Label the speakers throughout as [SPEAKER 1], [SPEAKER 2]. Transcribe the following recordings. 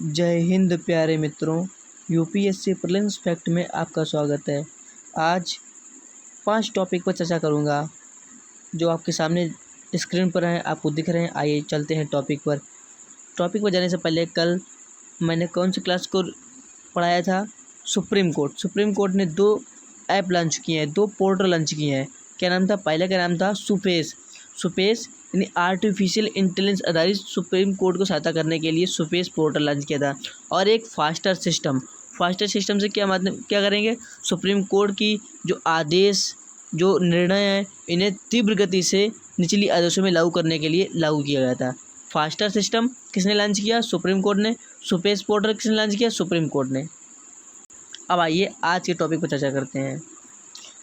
[SPEAKER 1] जय हिंद प्यारे मित्रों, यूपीएससी प्रीलिम्स फैक्ट में आपका स्वागत है। आज 5 टॉपिक पर चर्चा करूंगा जो आपके सामने स्क्रीन पर हैं, आपको दिख रहे हैं। आइए चलते हैं टॉपिक पर। टॉपिक पर जाने से पहले कल मैंने कौन सी क्लास को पढ़ाया था? सुप्रीम कोर्ट ने 2 ऐप लॉन्च किए हैं, 2 पोर्टल लॉन्च किए हैं। क्या नाम था? पहले का नाम था सुपेस यानी आर्टिफिशियल इंटेलिजेंस आधारित सुप्रीम कोर्ट को सहायता करने के लिए सुपेस पोर्टल लॉन्च किया था। और एक फास्टर सिस्टम से क्या करेंगे? सुप्रीम कोर्ट की जो आदेश, जो निर्णय है, इन्हें तीव्र गति से निचली आदेशों में लागू करने के लिए लागू किया गया था। फास्टर सिस्टम किसने लॉन्च किया? सुप्रीम कोर्ट ने। सुपेस पोर्टल किसने लॉन्च किया? सुप्रीम कोर्ट ने। अब आइए आज के टॉपिक पर चर्चा करते हैं।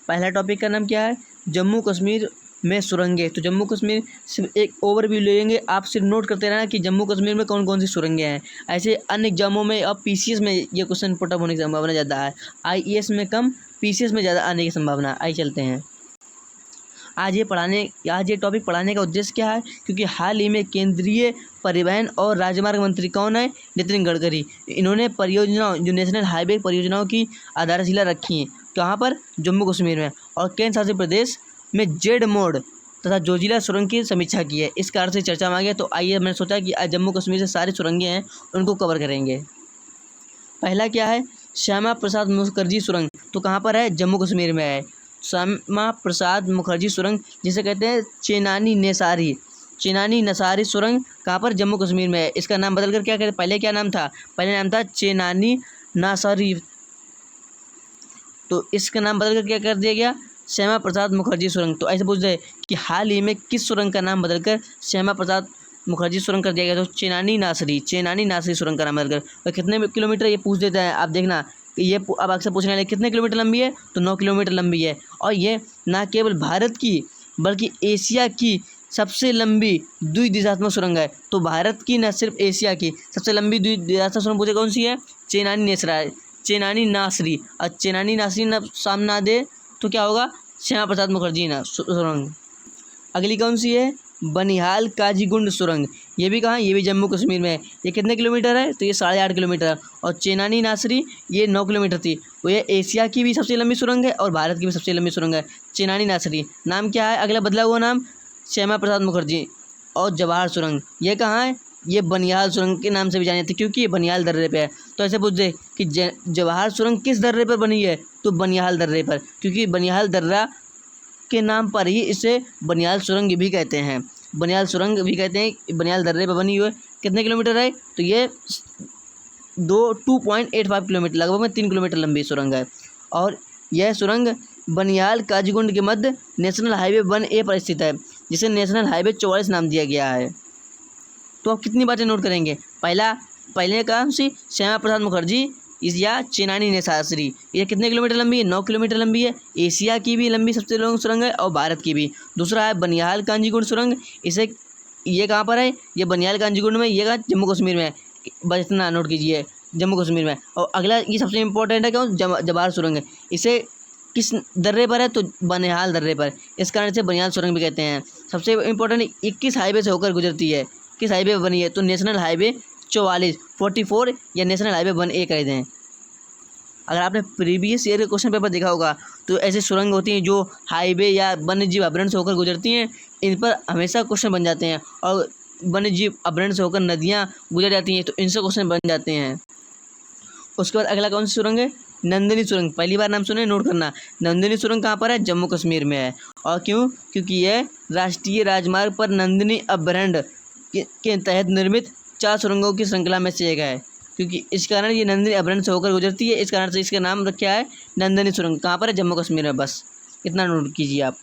[SPEAKER 1] पहला टॉपिक का नाम क्या है? जम्मू कश्मीर में सुरंगें। तो जम्मू कश्मीर सिर्फ एक ओवरव्यू लेंगे, आप सिर्फ नोट करते रहना कि जम्मू कश्मीर में कौन कौन सी सुरंगें हैं। ऐसे अन्य एग्जामों में और पीसीएस में ये क्वेश्चन पुटअप होने की संभावना ज़्यादा है। आईएएस में कम, पीसीएस में ज़्यादा आने की संभावना है। आइए चलते हैं। आज ये टॉपिक पढ़ाने का उद्देश्य क्या है? क्योंकि हाल ही में केंद्रीय परिवहन और राजमार्ग मंत्री कौन है? नितिन गडकरी। इन्होंने परियोजनाओं, जो नेशनल हाईवे परियोजनाओं की आधारशिला रखी है। कहाँ पर? जम्मू कश्मीर में। और केंद्र शासित प्रदेश में जेड मोड तथा जोजिला सुरंग की समीक्षा की है। इस कारण से चर्चा में आ गया। तो आइए, मैंने सोचा कि आज जम्मू कश्मीर से सारी सुरंगें हैं उनको कवर करेंगे। पहला क्या है? श्यामा प्रसाद मुखर्जी सुरंग। तो कहाँ पर है? जम्मू कश्मीर में है। श्यामा प्रसाद मुखर्जी सुरंग, जिसे कहते हैं चेनानी नसारी सुरंग, कहाँ पर? जम्मू कश्मीर में है। इसका नाम बदलकर क्या कहते? पहले क्या नाम था? पहले नाम था चेनानी नासारी, तो इसका नाम बदलकर क्या कर दिया गया? श्यामा प्रसाद मुखर्जी सुरंग। तो ऐसे पूछ रहे कि हाल ही में किस सुरंग का नाम बदलकर श्यामा प्रसाद मुखर्जी सुरंग कर दिया गया? तो चेनानी नासरी सुरंग का नाम बदलकर। और कितने किलोमीटर ये पूछ देता है, आप देखना। ये अब अक्सर पूछने वाले कितने किलोमीटर लंबी है? तो 9 किलोमीटर लंबी है। और ये ना केवल भारत की बल्कि एशिया की सबसे लंबी द्विदिशात्मक सुरंग है। तो भारत की न सिर्फ एशिया की सबसे लंबी द्विदिशात्मक सुरंग पूछे कौन सी है? चेनानी नासरी। और चेनानी नासरी न सामना दे तो क्या होगा? श्यामा प्रसाद मुखर्जी ना सुरंग। अगली कौन सी है? बनिहाल काजीगुंड सुरंग। ये भी कहाँ? ये भी जम्मू कश्मीर में है। ये कितने किलोमीटर है? तो ये 8.5 किलोमीटर। और चेनानी नासरी ये 9 किलोमीटर थी। वो ये एशिया की भी सबसे लंबी सुरंग है और भारत की भी सबसे लंबी सुरंग है, चेनानी नासरी। नाम क्या है? अगला बदला हुआ नाम श्यामा प्रसाद मुखर्जी। और जवाहर सुरंग ये कहाँ है? ये बनिहाल सुरंग के नाम से भी जानी जाती है, क्योंकि ये बनिहाल दर्रे पे है। तो ऐसे पूछ दे कि जवाहर सुरंग किस दर्रे पर बनी है? तो बनिहाल दर्रे पर, क्योंकि बनिहाल दर्रा के नाम पर ही इसे बनिहाल सुरंग भी कहते हैं। बनिहाल दर्रे पर बनी हुई है। कितने किलोमीटर है? तो ये 2.85 किलोमीटर, लगभग में 3 किलोमीटर लंबी सुरंग है। और यह सुरंग बनिहाल काजीगुंड के मध्य नेशनल हाईवे 1A पर स्थित है, जिसे नेशनल हाईवे 44 नाम दिया गया है। तो आप कितनी बातें नोट करेंगे? पहले कौन सी? श्यामा प्रसाद मुखर्जी या चेनानी नासरी। ये कितने किलोमीटर लंबी है? 9 किलोमीटर लंबी है। एशिया की भी लंबी सबसे लंबी सुरंग है और भारत की भी। दूसरा है बनिहाल काजीगुंड सुरंग। ये कहाँ पर है? ये बनिहाल काजीगुंड में, ये कहाँ? जम्मू कश्मीर में है। बस इतना नोट कीजिए, जम्मू कश्मीर में। और अगला ये सबसे इंपॉर्टेंट है, कौन? जवाहर सुरंग है। इसे किस दर्रे पर है? तो बनिहाल दर्रे पर। इस कारण से बनिहाल सुरंग भी कहते हैं। सबसे इंपॉर्टेंट 21 हाईवे से होकर गुजरती है। किस हाईवे पर बनी है? तो नेशनल हाईवे 44 या नेशनल हाईवे 1A कह दें। अगर आपने प्रीवियस ईयर के क्वेश्चन पेपर देखा होगा तो ऐसी सुरंग होती हैं जो हाईवे या वन्यजीव अभयारण्य से होकर गुजरती हैं। इन पर हमेशा क्वेश्चन बन जाते हैं। और वन्यजीव अभयारण्य से होकर नदियाँ गुजर जाती हैं, तो इनसे क्वेश्चन बन जाते हैं। उसके बाद अगला कौन सी सुरंग है? नंदिनी सुरंग। पहली बार नाम सुने, नोट करना। नंदिनी सुरंग कहाँ पर है? जम्मू कश्मीर में है। और क्यों? क्योंकि यह राष्ट्रीय राजमार्ग पर नंदिनी अभयारण्य के तहत निर्मित 4 सुरंगों की श्रृंखला में से एक है। क्योंकि इस कारण ये नंदिनी अभयारण्य से होकर गुजरती है, इस कारण से इसका नाम क्या है? नंदिनी सुरंग। कहाँ पर है? जम्मू कश्मीर में। बस इतना नोट कीजिए आप।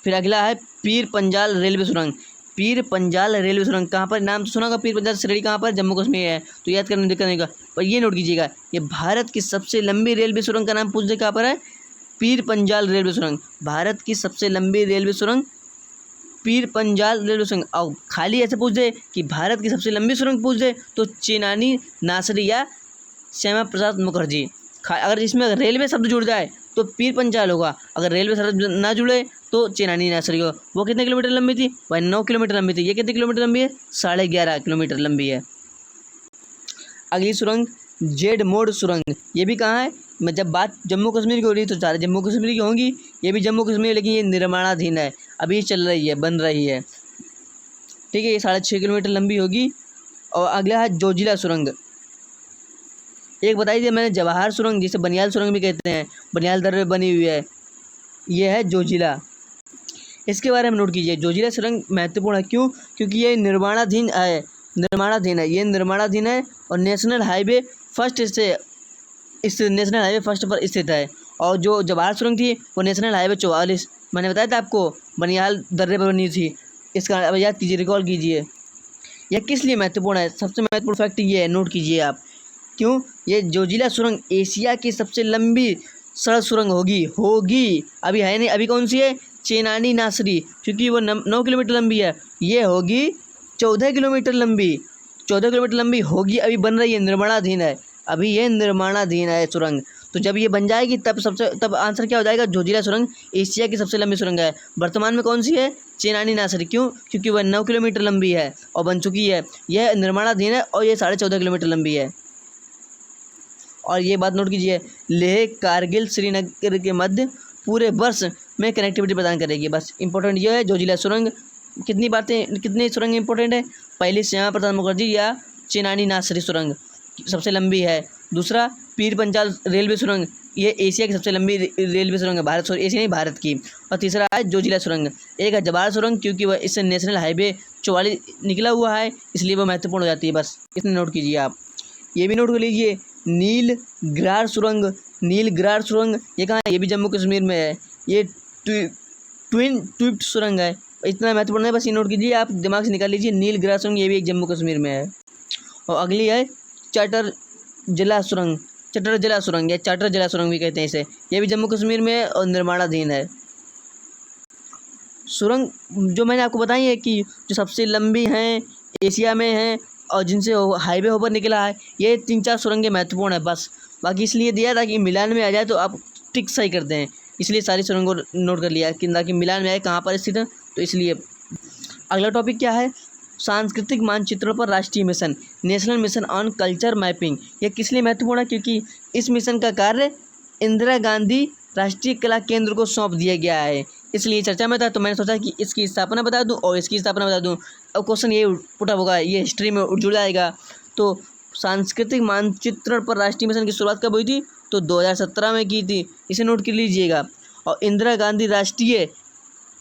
[SPEAKER 1] फिर अगला है पीर पंजाल रेलवे सुरंग। पीर पंजाल रेलवे सुरंग कहाँ पर? नाम तो सुना होगा, पीर पंजाल श्रेणी कहाँ पर? जम्मू कश्मीर है। तो याद करने दिक्कत नहीं होगा, पर ये नोट कीजिएगा, ये भारत की सबसे लंबी रेलवे सुरंग का नाम पूछ दे, कहाँ पर है? पीर पंजाल रेलवे सुरंग। भारत की सबसे लंबी रेलवे सुरंग पीर पंजाल रेलवे सुरंग। और खाली ऐसे पूछ दे कि भारत की सबसे लंबी सुरंग पूछ दे तो चेनानी नासरी या श्यामा प्रसाद मुखर्जी। अगर इसमें रेलवे शब्द जुड़ जाए तो पीर पंजाल होगा, अगर रेलवे शब्द ना जुड़े तो चेनानी नासरी होगा। वो कितने किलोमीटर लंबी थी? वह 9 किलोमीटर लंबी थी। ये कितने किलोमीटर लंबी है? 11.5 किलोमीटर लंबी है। अगली सुरंग जेड मोड सुरंग, ये भी कहाँ है? मैं जब बात जम्मू कश्मीर की हो रही है तो सारे जम्मू कश्मीर की होंगी, ये भी जम्मू कश्मीर, लेकिन ये निर्माणाधीन है, अभी चल रही है, बन रही है, ठीक है। ये 6.5 किलोमीटर लंबी होगी। और अगला है जोजिला सुरंग। एक बताई थी मैंने जवाहर सुरंग, जिसे बनियाल सुरंग भी कहते हैं, बनियाल दर्रे में बनी हुई है, ये है जोजिला। इसके बारे में नोट कीजिए, जोजिला सुरंग महत्वपूर्ण है, क्यों? क्योंकि ये निर्माणाधीन है, ये निर्माणाधीन है और नेशनल हाईवे फर्स्ट से इस नेशनल हाईवे फर्स्ट पर स्थित है। और जो जवाहर सुरंग थी वो नेशनल हाईवे 44, मैंने बताया था आपको, बनियाल दर्रे पर बनी थी। इसका अब याद कीजिए, रिकॉल कीजिए। यह किस लिए महत्वपूर्ण है? सबसे महत्वपूर्ण फैक्ट ये है, नोट कीजिए आप। क्यों? ये जोजिला सुरंग एशिया की सबसे लंबी सड़क सुरंग होगी। अभी है नहीं, अभी कौन सी है? चेनानी नासरी, क्योंकि वो 9 किलोमीटर लंबी है, ये होगी 14 किलोमीटर लंबी। 14 किलोमीटर लंबी होगी, अभी बन रही है, निर्माणाधीन है, अभी ये निर्माणाधीन है सुरंग। तो जब ये बन जाएगी तब आंसर क्या हो जाएगा? जोजिला सुरंग एशिया की सबसे लंबी सुरंग है। वर्तमान में कौन सी है? चेनानी नासरी। क्यों? क्योंकि वह 9 किलोमीटर लंबी है और बन चुकी है, यह निर्माणाधीन है और ये 14.5 किलोमीटर लंबी है। और ये बात नोट कीजिए, लेह कारगिल श्रीनगर के मध्य पूरे वर्ष में कनेक्टिविटी प्रदान करेगी। बस इंपॉर्टेंट ये है जोजिला सुरंग। कितनी सुरंग इंपॉर्टेंट है? पहली श्यामा प्रसाद मुखर्जी या चेनानी नासरी सुरंग सबसे लंबी है। दूसरा पीर पंचाल रेलवे सुरंग, ये एशिया की सबसे लंबी रेलवे सुरंग है, एशिया नहीं, भारत की। और तीसरा है जोजिला सुरंग। एक है जवाहर सुरंग, क्योंकि वह इससे नेशनल हाईवे 44 निकला हुआ है, इसलिए वो महत्वपूर्ण हो जाती है। बस इतने नोट कीजिए आप। ये भी नोट कर लीजिए, नीलग्रार सुरंग ये कहाँ है? ये भी जम्मू कश्मीर में है, ये ट्विन ट्विप्ट सुरंग है। इतना महत्वपूर्ण है, बस ये नोट कीजिए, आप दिमाग से निकाल लीजिए। नीलग्रार सुरंग ये भी एक जम्मू कश्मीर में है। और अगली है चटरजला सुरंग या चाटरजला सुरंग भी कहते हैं इसे, ये भी जम्मू कश्मीर में है और निर्माणाधीन है। सुरंग जो मैंने आपको बताई है कि जो सबसे लंबी हैं, एशिया में हैं और जिनसे हाईवे होकर निकला है, ये 3-4 सुरंगें महत्वपूर्ण है। बस बाकी इसलिए दिया था कि मिलान में आ जाए तो आप टिक सही करते हैं, इसलिए सारी सुरंगों को नोट कर लिया कि ताकि मिलान में आए कहाँ पर स्थित है, तो इसलिए। अगला टॉपिक क्या है? सांस्कृतिक मानचित्रों पर राष्ट्रीय mission, national mission on culture mapping. यह किस लिए महत्वपूर्ण है? क्योंकि इस मिशन का कार्य इंदिरा गांधी राष्ट्रीय कला केंद्र को सौंप दिया गया है, इसलिए चर्चा में था। तो मैंने सोचा कि इसकी स्थापना बता दूं और इसकी स्थापना बता दूं। अब क्वेश्चन ये पुटअप होगा, ये हिस्ट्री में जुड़ जाएगा। तो सांस्कृतिक मानचित्रण पर राष्ट्रीय मिशन की शुरुआत कब हुई थी? तो 2017 में की थी, इसे नोट कर लीजिएगा। और इंदिरा गांधी राष्ट्रीय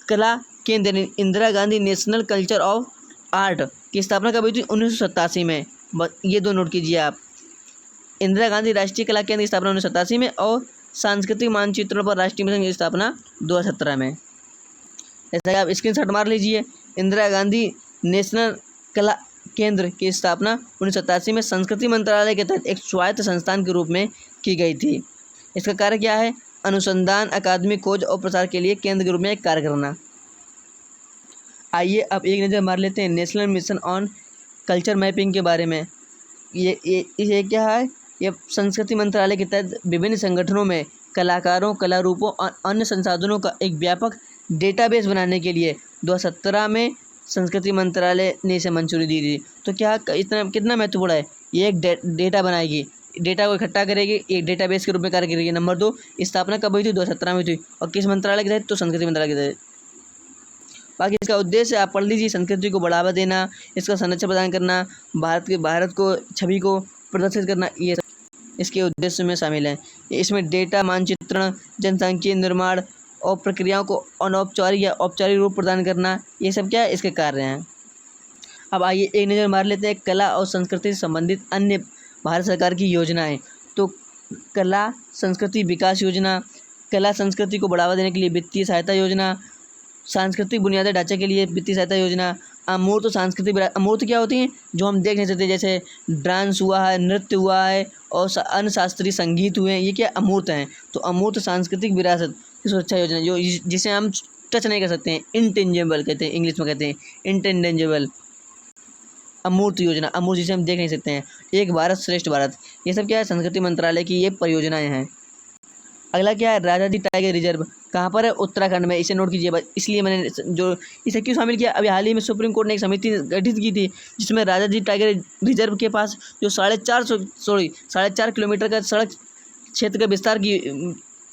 [SPEAKER 1] कला केंद्र, Indira Gandhi national culture of art की स्थापना कब हुई थी? 1987 में। ये दो नोट कीजिए आप। इंदिरा गांधी राष्ट्रीय कला केंद्र की स्थापना 1987 में और सांस्कृतिक मानचित्रों पर राष्ट्रीय मिशन की स्थापना 2017 में। ऐसा आप स्क्रीनशॉट मार लीजिए। इंदिरा गांधी नेशनल कला केंद्र की स्थापना 1987 में संस्कृति मंत्रालय के तहत एक स्वायत्त संस्थान के रूप में की गई थी। इसका कार्य क्या है? अनुसंधान, अकादमिक खोज और प्रसार के लिए केंद्र के रूप में कार्य करना। आइए अब एक नज़र मार लेते हैं national mission on culture mapping के बारे में। ये क्या है? ये संस्कृति मंत्रालय के तहत विभिन्न संगठनों में कलाकारों, कला रूपों और अन्य संसाधनों का एक व्यापक डेटाबेस बनाने के लिए 2017 में संस्कृति मंत्रालय ने इसे मंजूरी दी थी। तो क्या कितना महत्वपूर्ण है? ये एक डेटा बनाएगी, डेटा को इकट्ठा करेगी, एक डेटाबेस के रूप में कार्य करेगी। नंबर 2, स्थापना कब हुई थी? 2017 में हुई थी। और किस मंत्रालय के तहत? तो संस्कृति मंत्रालय के तहत। बाकी इसका उद्देश्य आप पढ़ लीजिए, संस्कृति को बढ़ावा देना, इसका संरक्षण प्रदान करना, भारत को छवि को प्रदर्शित करना, ये इसके उद्देश्य में शामिल है। इसमें डेटा मानचित्रण, जनसांख्यिकीय निर्माण और प्रक्रियाओं को अनौपचारिक या औपचारिक रूप प्रदान करना, ये सब क्या है? इसके कार्य हैं। अब आइए एक नज़र मार लेते हैं कला और संस्कृति से संबंधित अन्य भारत सरकार की योजनाएं। तो कला संस्कृति विकास योजना, कला संस्कृति को बढ़ावा देने के लिए वित्तीय सहायता योजना, सांस्कृतिक बुनियादी ढांचे के लिए वित्तीय सहायता योजना, अमूर्त सांस्कृतिक अमूर्त क्या होती हैं? जो हम देख नहीं सकते, जैसे डांस हुआ है, नृत्य हुआ है और अन्य शास्त्रीय संगीत हुए हैं, ये क्या अमूर्त हैं? तो अमूर्त सांस्कृतिक विरासत की सुरक्षा योजना, जो जिसे हम टच नहीं कर सकते हैं, इंटेंजिबल कहते हैं, इंग्लिश में कहते हैं इंटेंजिबल। अमूर्त योजना, अमूर्त जिसे हम देख नहीं सकते हैं। एक भारत श्रेष्ठ भारत, ये सब क्या है? संस्कृति मंत्रालय की ये परियोजनाएं हैं। अगला क्या है? Rajaji tiger reserve. कहाँ पर है? उत्तराखंड में। इसे नोट कीजिए। इसलिए मैंने जो इसे क्यों शामिल किया, अभी हाल ही में सुप्रीम कोर्ट ने एक समिति गठित की थी जिसमें राजा जी टाइगर रिजर्व के पास जो 4.5 किलोमीटर का सड़क क्षेत्र का विस्तार की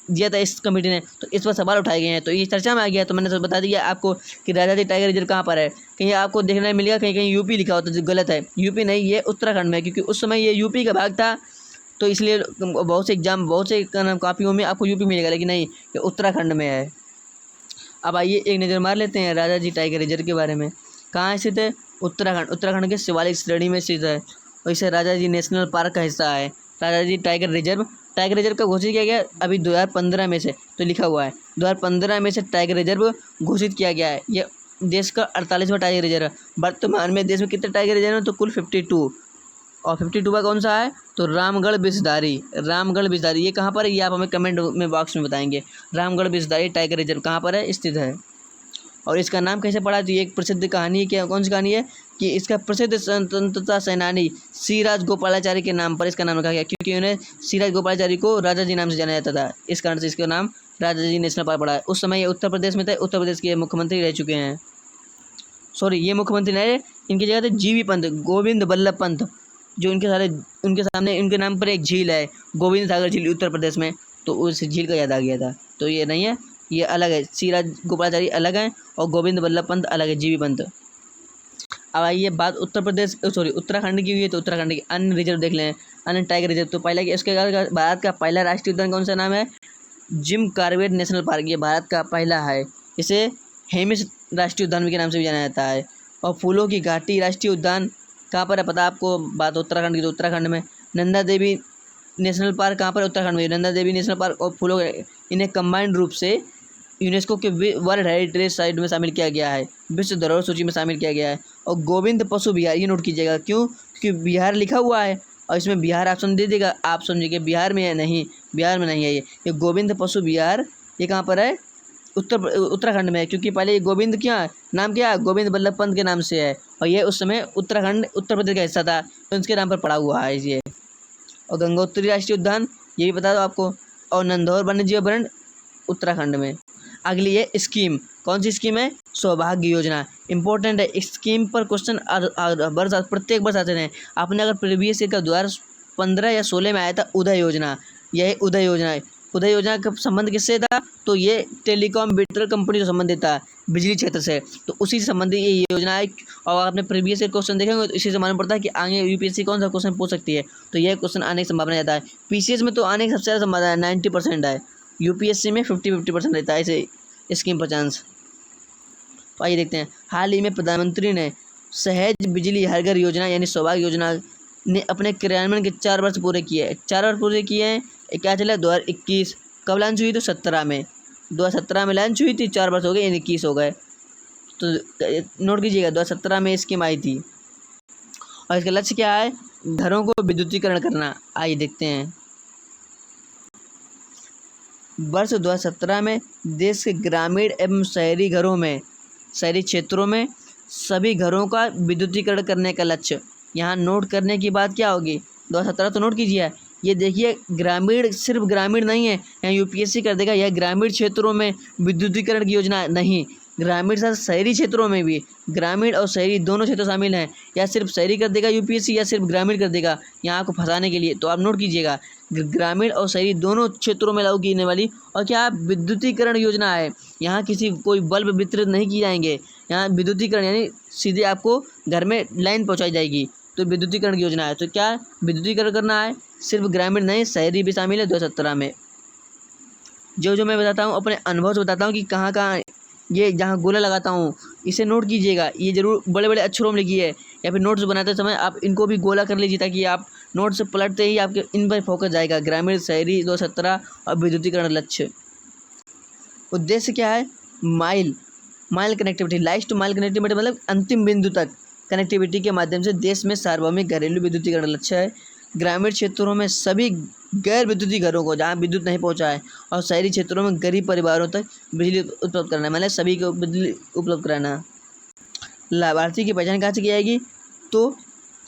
[SPEAKER 1] दिया था इस कमेटी ने, तो इस पर सवाल उठाए गए हैं। तो ये चर्चा में आ गया, तो मैंने तो बता दिया आपको कि राजा जी टाइगर रिजर्व कहाँ पर है। कहीं आपको देखने मिलेगा कहीं कहीं यूपी लिखा होता है, जो गलत है। यूपी नहीं, ये उत्तराखंड में है, क्योंकि उस समय ये यूपी का भाग था, तो इसलिए बहुत से एग्जाम, बहुत से कॉपियों में आपको यूपी मिलेगा, लेकिन नहीं, ये उत्तराखंड में है। अब आइए एक नज़र मार लेते हैं राजा जी टाइगर रिजर्व के बारे में। कहाँ स्थित है? उत्तराखंड। उत्तराखंड के शिवालिक श्रेणी में स्थित है और इसे राजा जी नेशनल पार्क का हिस्सा है। राजा जी टाइगर रिजर्व का घोषित किया गया अभी 2015 में से, तो लिखा हुआ है 2015 में से टाइगर रिजर्व घोषित किया गया है। ये देश का 48वां टाइगर रिजर्व है। वर्तमान में देश में कितने टाइगर रिजर्व हैं? तो कुल 52, और 52 का कौन सा है? तो रामगढ़ बिसदारी। ये कहाँ पर है? ये आप हमें कमेंट में बॉक्स में बताएंगे। रामगढ़ बिसदारी टाइगर रिजर्व कहाँ पर है? स्थित है। और इसका नाम कैसे पड़ा? तो ये एक प्रसिद्ध कहानी है। क्या, कौन सी कहानी है? कि इसका प्रसिद्ध स्वतंत्रता सेनानी सी राजगोपालाचारी के नाम पर इसका नाम रखा गया, क्योंकि उन्हें सी राजगोपालाचारी को राजा जी नाम से जाना जाता था, इस कारण से इसका नाम राजा जी नेशनल पार्क पड़ा है। उस समय ये उत्तर प्रदेश में थे, उत्तर प्रदेश के मुख्यमंत्री रह चुके हैं। सॉरी, ये मुख्यमंत्री नहीं, इनकी जगह थे जीवी पंत, गोविंद बल्लभ पंत, जो उनके सामने उनके नाम पर एक झील है, गोविंद सागर झील, उत्तर प्रदेश में, तो उस झील का याद आ गया था। तो ये नहीं है, ये अलग है। सी राजगोपालाचारी अलग हैं और गोविंद बल्लभ पंत अलग है, जीवी पंत। अब आइए बात उत्तराखंड की हुई है, तो उत्तराखंड के अन्य रिजर्व देख लें, अन्य टाइगर रिजर्व। तो पहला कि इसके भारत का पहला राष्ट्रीय उद्यान कौन सा नाम है? जिम कॉर्बेट नेशनल पार्क, ये भारत का पहला है। इसे हेमिस राष्ट्रीय उद्यान के नाम से भी जाना जाता है। और फूलों की घाटी राष्ट्रीय उद्यान कहाँ पर है? पता आपको बात उत्तराखंड की, तो उत्तराखंड में। नंदा देवी नेशनल पार्क कहाँ पर? उत्तराखंड में। नंदा देवी नेशनल पार्क और फूलों, इन्हें कंबाइंड रूप से यूनेस्को के वर्ल्ड हेरिटेज साइट में शामिल किया गया है, विश्व धरोहर सूची में शामिल किया गया है। और गोविंद पशु विहार, ये नोट कीजिएगा, क्यों? क्योंकि बिहार लिखा हुआ है और इसमें बिहार ऑप्शन दे देगा, आप समझिए बिहार में है, नहीं, बिहार में नहीं है। ये गोविंद पशु विहार, ये कहाँ पर है? उत्तराखंड में है, क्योंकि पहले ये गोविंद क्या नाम, क्या गोविंद बल्लभ पंत के नाम से है, और ये उस समय उत्तर प्रदेश का हिस्सा था, तो इसके नाम पर पड़ा हुआ है ये। और गंगोत्री राष्ट्रीय उद्यान, ये भी बता दो आपको। और नंदौर वन्यजीव अभयारण्य उत्तराखंड में। अगली है स्कीम, कौन सी स्कीम है? सौभाग्य योजना। इंपॉर्टेंट है, इस स्कीम पर क्वेश्चन प्रत्येक वर्ष आते हैं। आपने अगर प्रीवियस ईयर का 2015 या 16 में आया था उदय योजना, यह उदय योजना है। उदय योजना का संबंध किससे था? तो ये टेलीकॉम वितरण कंपनी से संबंधित था, बिजली क्षेत्र से, तो उसी से संबंधित ये योजना है। और आपने प्रीवियस ईयर क्वेश्चन देखेंगे तो इसी से मालूम पड़ता है कि आगे यूपीएससी कौन सा क्वेश्चन पूछ सकती है, तो यह क्वेश्चन आने की संभावना ज़्यादा है। पीसीएस में तो आने की सबसे ज़्यादा संभावना है, 90% है। यूपीएससी में 50% रहता है इसे स्कीम पर चांस। तो आइए देखते हैं, हाल ही में प्रधानमंत्री ने सहज बिजली हर घर योजना यानी सौभाग्य योजना ने अपने क्रियान्वयन के 4 वर्ष पूरे किए हैं। 4 वर्ष पूरे किए हैं। क्या चला 2021, कब लॉन्च हुई? तो 17 में, 2017 में लॉन्च हुई थी, 4 वर्ष हो गए, 21 हो गए। तो नोट कीजिएगा 2017 में स्कीम आई थी। और इसका लक्ष्य क्या है? घरों को विद्युतीकरण करना। आइए देखते हैं, वर्ष 2017 में देश के ग्रामीण एवं शहरी घरों में, शहरी क्षेत्रों में सभी घरों का विद्युतीकरण करने का लक्ष्य। यहाँ नोट करने की बात क्या होगी? 2017 तो नोट कीजिए। ये देखिए ग्रामीण, सिर्फ ग्रामीण नहीं है, यहाँ यूपीएससी कर देगा यह ग्रामीण क्षेत्रों में विद्युतीकरण की योजना नहीं, ग्रामीण साथ शहरी क्षेत्रों में भी, ग्रामीण और शहरी दोनों क्षेत्र शामिल हैं। या सिर्फ शहरी कर देगा यूपीएससी या सिर्फ ग्रामीण कर देगा, यहाँ आपको फंसाने के लिए। तो आप नोट कीजिएगा, ग्रामीण और शहरी दोनों क्षेत्रों में लागू की वाली और क्या विद्युतीकरण योजना है। यहाँ किसी कोई बल्ब वितरित नहीं किए जाएंगे, यहाँ विद्युतीकरण यानी सीधे आपको घर में लाइन पहुँचाई जाएगी, तो विद्युतीकरण की योजना है। तो क्या विद्युतीकरण करना है, सिर्फ ग्रामीण नहीं शहरी भी शामिल है 2017 में। जो मैं बताता हूँ अपने अनुभव से बताता हूँ कि कहाँ कहाँ ये जहाँ गोला लगाता हूँ इसे नोट कीजिएगा, ये जरूर बड़े बड़े अक्षरों में लिखिए, या फिर नोट्स बनाते समय आप इनको भी गोला कर लीजिए, ताकि आप नोट्स पलटते ही आपके इन पर फोकस जाएगा। ग्रामीण, शहरी 2017 और विद्युतीकरण लक्ष्य। उद्देश्य क्या है? Mile connectivity, last two mile connectivity मतलब अंतिम बिंदु तक कनेक्टिविटी के माध्यम से देश में सार्वभौमिक घरेलू विद्युतीकरण लक्ष्य है। ग्रामीण क्षेत्रों में सभी गैर विद्युतीय घरों को जहाँ विद्युत नहीं पहुँचा है, और शहरी क्षेत्रों में गरीब परिवारों तक बिजली उपलब्ध कराना, मतलब सभी को बिजली उपलब्ध कराना। लाभार्थी की पहचान कहाँ से की जाएगी? तो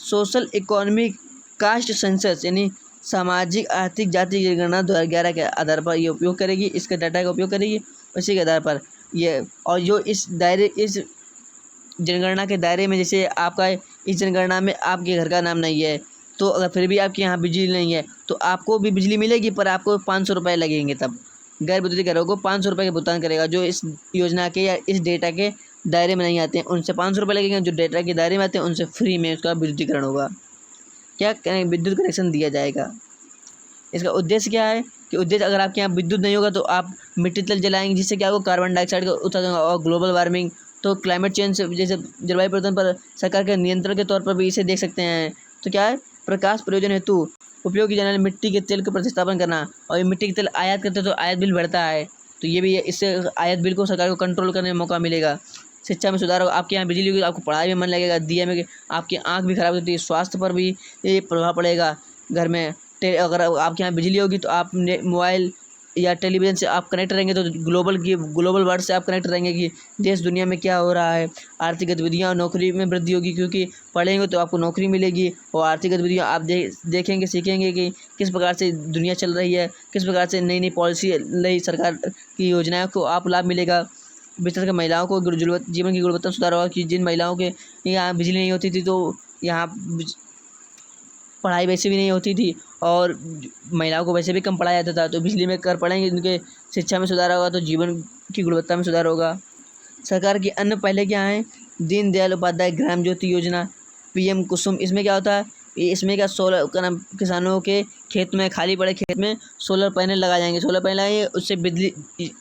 [SPEAKER 1] सोशल इकोनॉमिक कास्ट सेंसस यानी सामाजिक आर्थिक जाति जनगणना 2011 के आधार पर ये उपयोग करेगी, इसके डाटा का उपयोग करेगी। उसी के आधार पर ये, और जो इस जनगणना के दायरे में, जैसे आपका इस जनगणना में आपके घर का नाम नहीं है, तो अगर फिर भी आपके यहाँ बिजली नहीं है तो आपको भी बिजली मिलेगी, पर आपको 500 रुपये लगेंगे। तब गैर विद्युतीय घरों को 500 रुपये का भुगतान करेगा। जो इस योजना के या इस डेटा के दायरे में नहीं आते हैं उनसे 500 रुपये लगेंगे, जो डेटा के दायरे में आते हैं उनसे फ्री में उसका विद्युतीकरण होगा, क्या विद्युत कनेक्शन दिया जाएगा। इसका उद्देश्य क्या है कि उद्देश्य, अगर आपके यहाँ विद्युत नहीं होगा तो आप मिट्टी तेल जलाएंगे, जिससे क्या होगा, कार्बन डाइऑक्साइड का उत्सर्जन होगा, और ग्लोबल वार्मिंग, तो क्लाइमेट चेंज जैसे जलवायु परिवर्तन पर सरकार के नियंत्रण के तौर पर भी इसे देख सकते हैं। तो क्या है, प्रकाश प्रयोजन हेतु उपयोग की जाने वाली मिट्टी के तेल का प्रतिस्थापन करना, और ये मिट्टी के तेल आयात करते तो आयात बिल बढ़ता है, तो ये भी इससे आयात बिल को सरकार को कंट्रोल करने में मौका मिलेगा। शिक्षा में सुधार होगा, आपके यहाँ बिजली होगी आपको पढ़ाई में मन लगेगा, दिए में आपकी आँख भी खराब होती है, स्वास्थ्य पर भी ये प्रभाव पड़ेगा। घर में अगर आपके यहाँ बिजली होगी तो आप मोबाइल या टेलीविज़न से आप कनेक्ट रहेंगे, तो ग्लोबल वर्ल्ड से आप कनेक्ट रहेंगे कि देश दुनिया में क्या हो रहा है। आर्थिक गतिविधियाँ और नौकरी में वृद्धि होगी, क्योंकि पढ़ेंगे तो आपको नौकरी मिलेगी, और आर्थिक गतिविधियाँ आप देखेंगे, सीखेंगे कि किस प्रकार से दुनिया चल रही है, किस प्रकार से नई नई पॉलिसी, नई सरकार की योजनाओं को आप लाभ मिलेगा। विशेषकर महिलाओं को जीवन की गुणवत्ता सुधार होगा, कि जिन महिलाओं के यहाँ बिजली नहीं होती थी तो यहाँ पढ़ाई वैसे भी नहीं होती थी, और महिलाओं को वैसे भी कम पढ़ाया जाता था, तो बिजली में कर पढ़ेंगे, उनके शिक्षा में सुधार होगा, तो जीवन की गुणवत्ता में सुधार होगा। सरकार की अन्य पहले क्या है, दीनदयाल उपाध्याय ग्राम ज्योति योजना, PM कुसुम। इसमें क्या होता है, इसमें क्या सोलर किसानों के खेत में, खाली पड़े खेत में सोलर पैनल लगाए जाएंगे। सोलर पैनल लगाएंगे,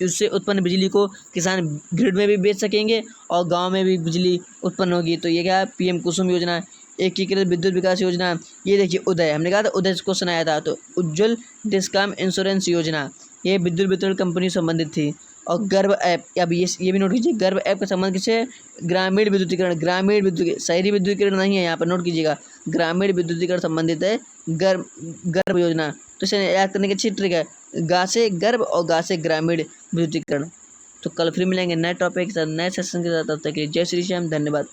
[SPEAKER 1] उससे उत्पन्न बिजली को किसान ग्रिड में भी बेच सकेंगे और गाँव में भी बिजली उत्पन्न होगी। तो ये क्या है, PM कुसुम योजना। एकीकृत विद्युत विकास योजना, ये देखिए उदय, हमने कहा था उदय को सुनाया था। तो उज्ज्वल डिस्कॉम इंश्योरेंस योजना, ये विद्युत वितरण कंपनी से संबंधित थी। और गर्भ ऐप, अब ये भी नोट कीजिए, गर्भ ऐप का संबंध किससे, ग्रामीण विद्युतीकरण। ग्रामीण विद्युत, शहरी विद्युतीकरण नहीं है यहाँ पर, नोट कीजिएगा, ग्रामीण विद्युतीकरण संबंधित है गर्भ योजना। तो इसे याद करने की अच्छी ट्रिक है, गा से गर्भ और गा से ग्रामीण विद्युतीकरण। तो कल फिर मिलेंगे नए टॉपिक के साथ, नए सेशन के साथ। तब तक के लिए जय श्री श्याम, धन्यवाद।